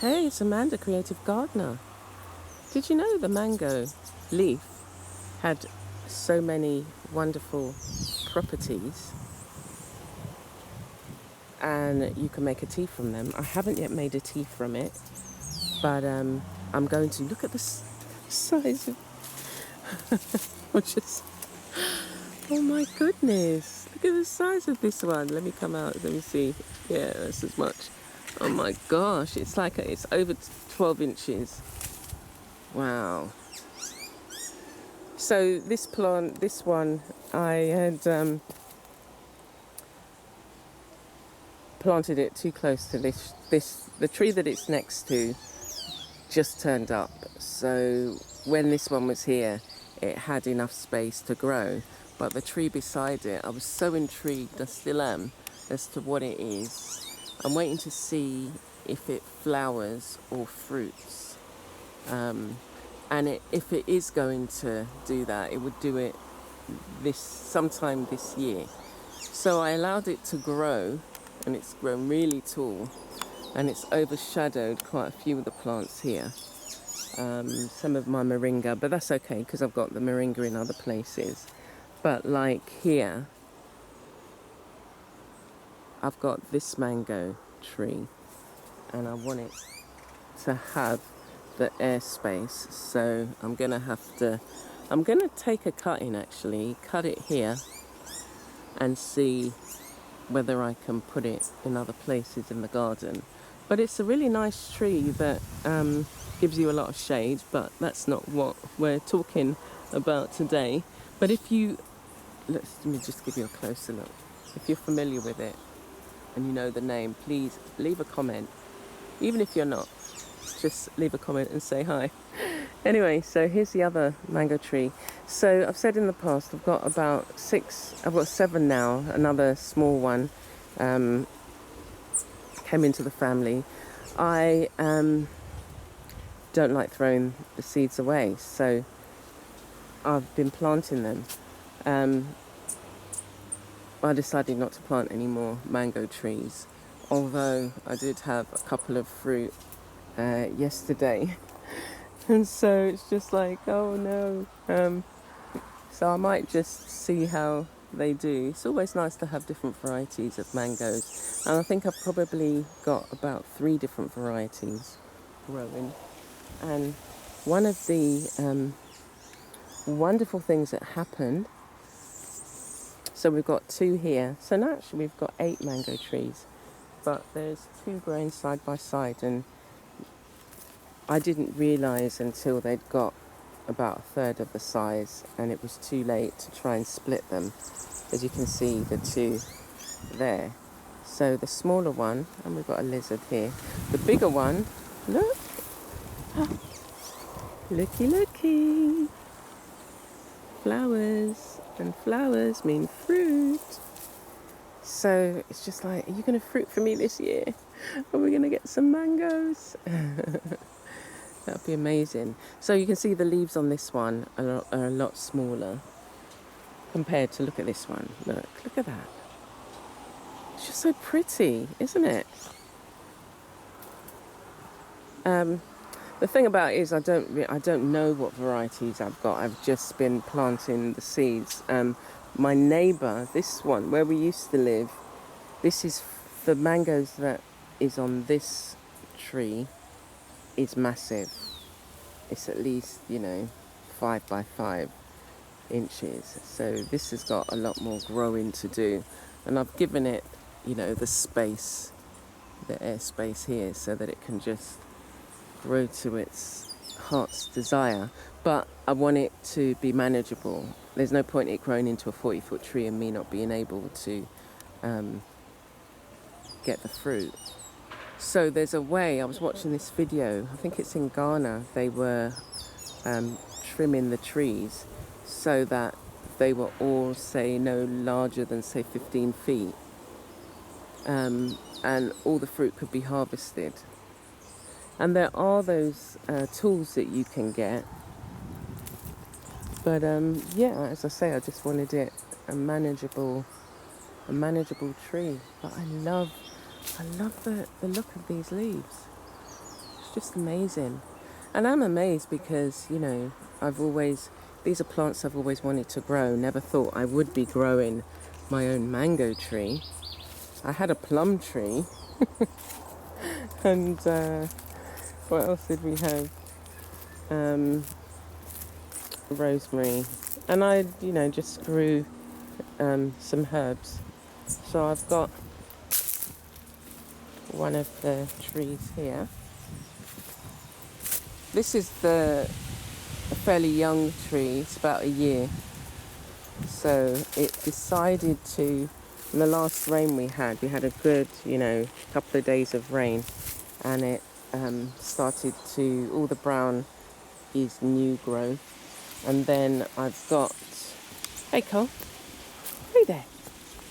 Hey, it's Amanda, Creative Gardener. Did you know the mango leaf had so many wonderful properties and you can make a tea from them? I haven't yet made a tea from it, but I'm going to. Look at the size of just, oh my goodness, look at the size of this one. Let me come out, let me see. Yeah, that's as much. Oh my gosh, it's like it's over 12 inches. Wow. So this plant, this one, I had planted it too close to the tree that it's next to just turned up. So when this one was here, it had enough space to grow. But the tree beside it, I was so intrigued, I still am, as to what it is. I'm waiting to see if it flowers or fruits. If it is going to do that, it would do it sometime this year. So I allowed it to grow, and it's grown really tall, and it's overshadowed quite a few of the plants here. Some of my moringa, but that's okay because I've got the moringa in other places. But like here, I've got this mango tree, and I want it to have the airspace, so I'm gonna take a cutting, actually cut it here and see whether I can put it in other places in the garden. But it's a really nice tree that gives you a lot of shade, but that's not what we're talking about today. But let me just give you a closer look. If you're familiar with it and you know the name, please leave a comment. Even if you're not, just leave a comment and say hi. Anyway, so here's the other mango tree. So I've said in the past, I've got 7 now. Another small one came into the family. I don't like throwing the seeds away, so I've been planting them. I decided not to plant any more mango trees, although I did have a couple of fruit yesterday. And so it's just like, oh no. So I might just see how they do. It's always nice to have different varieties of mangoes. And I think I've probably got about 3 different varieties growing. And one of the wonderful things that happened, so we've got 2 here. So now actually we've got 8 mango trees, but there's 2 growing side by side, and I didn't realise until they'd got about a third of the size, and it was too late to try and split them. As you can see, the 2 there. So the smaller one, and we've got a lizard here. The bigger one, look. Looky, looky. Flowers, and flowers mean fruit. So it's just like, are you going to fruit for me this year? Are we going to get some mangoes? That'd be amazing. So you can see the leaves on this one are a lot smaller compared to, look at this one. Look at that. It's just so pretty, isn't it? The thing about it is I don't know what varieties I've got. I've just been planting the seeds. My neighbour, this one where we used to live, this is the mangoes that is on this tree is massive. It's at least 5 by 5 inches. So this has got a lot more growing to do, and I've given it the space, the air space here, so that it can just grow to its heart's desire. But I want it to be manageable. There's no point in it growing into a 40-foot tree and me not being able to get the fruit. So there's a way. I was watching this video, I think it's in Ghana. They were trimming the trees so that they were all, say, no larger than, say, 15 feet. And all the fruit could be harvested. And there are those tools that you can get. But as I say, I just wanted it a manageable tree. But I love the look of these leaves. it's just amazing. And I'm amazed because, you know, these are plants I've always wanted to grow. Never thought I would be growing my own mango tree. I had a plum tree. And what else did we have? Rosemary. And I, you know, just grew some herbs. So I've got one of the trees here. This is a fairly young tree. It's about a year. So it decided to, in the last rain we had a good, you know, couple of days of rain, and it started to, all the brown is new growth. And then I've got, hey Cole, hey there,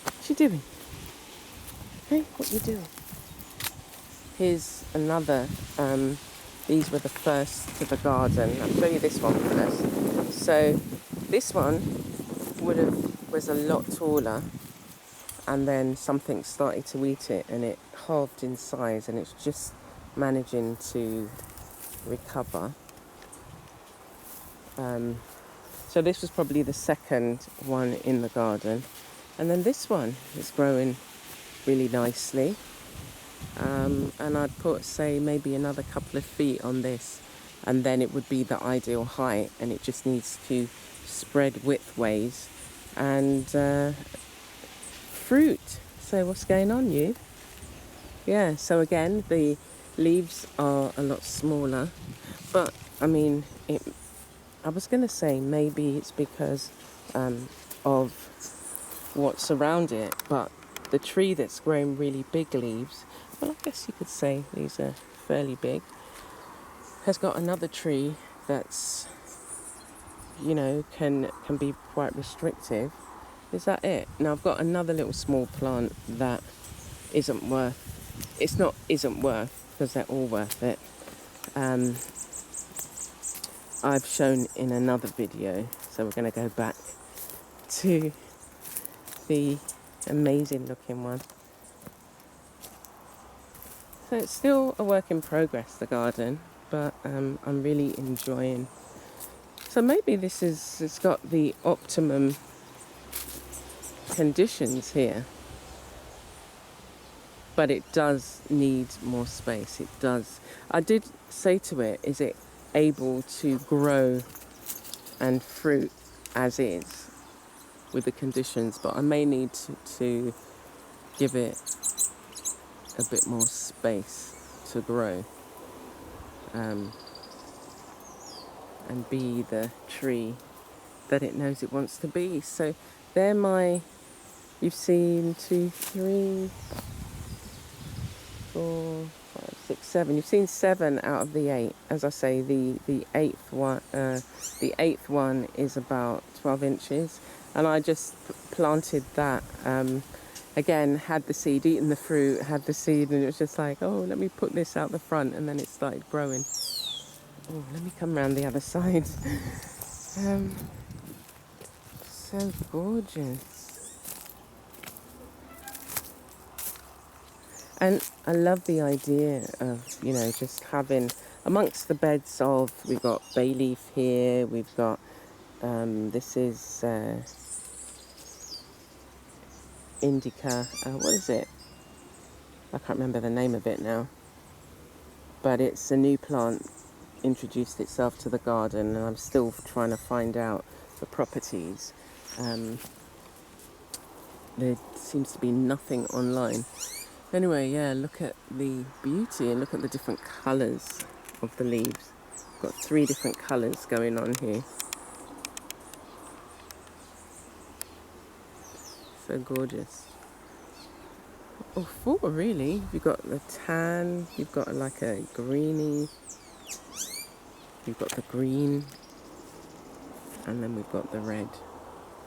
what you doing? Hey, what you doing? Here's another, these were the first to the garden. I'll show you this one first. So this one was a lot taller, and then something started to eat it and it halved in size, and it's just managing to recover. So this was probably the second one in the garden, and then this one is growing really nicely. And I'd put, say, maybe another couple of feet on this, and then it would be the ideal height, and it just needs to spread widthways. And fruit. So what's going on, you? Yeah, so again, the leaves are a lot smaller, but I mean, I was going to say maybe it's because of what's around it, but the tree that's grown really big leaves, well, I guess you could say these are fairly big, has got another tree that's, you know, can be quite restrictive. Is that it? Now I've got another little small plant that isn't worth, because they're all worth it. I've shown in another video, so we're going to go back to the amazing looking one. So it's still a work in progress, the garden, but I'm really enjoying. So maybe it's got the optimum conditions here, but it does need more space. It does. I did say to it, is it able to grow and fruit as is with the conditions? But I may need to give it a bit more space to grow and be the tree that it knows it wants to be. So they're my, you've seen 2, 3, 4, 5, 6, 7. You've seen 7 out of the 8. As I say, the eighth one is about 12 inches, and I just planted that. Again, had the seed, eaten the fruit, had the seed, and it was just like, oh, let me put this out the front, and then it started growing. Oh, let me come around the other side. So gorgeous. And I love the idea of, you know, just having amongst the beds of, we've got bay leaf here, we've got, this is indica, what is it? I can't remember the name of it now. But it's a new plant, introduced itself to the garden, and I'm still trying to find out the properties. There seems to be nothing online. Anyway, yeah, look at the beauty and look at the different colours of the leaves. Got 3 different colours going on here. So gorgeous. Oh, 4 really. You've got the tan, you've got like a greeny, you've got the green, and then we've got the red.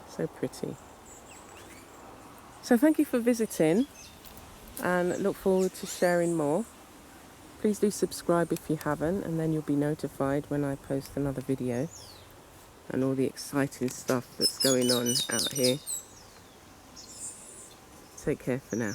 So pretty. So thank you for visiting, and look forward to sharing more. Please do subscribe if you haven't, and then you'll be notified when I post another video and all the exciting stuff that's going on out here. Take care for now.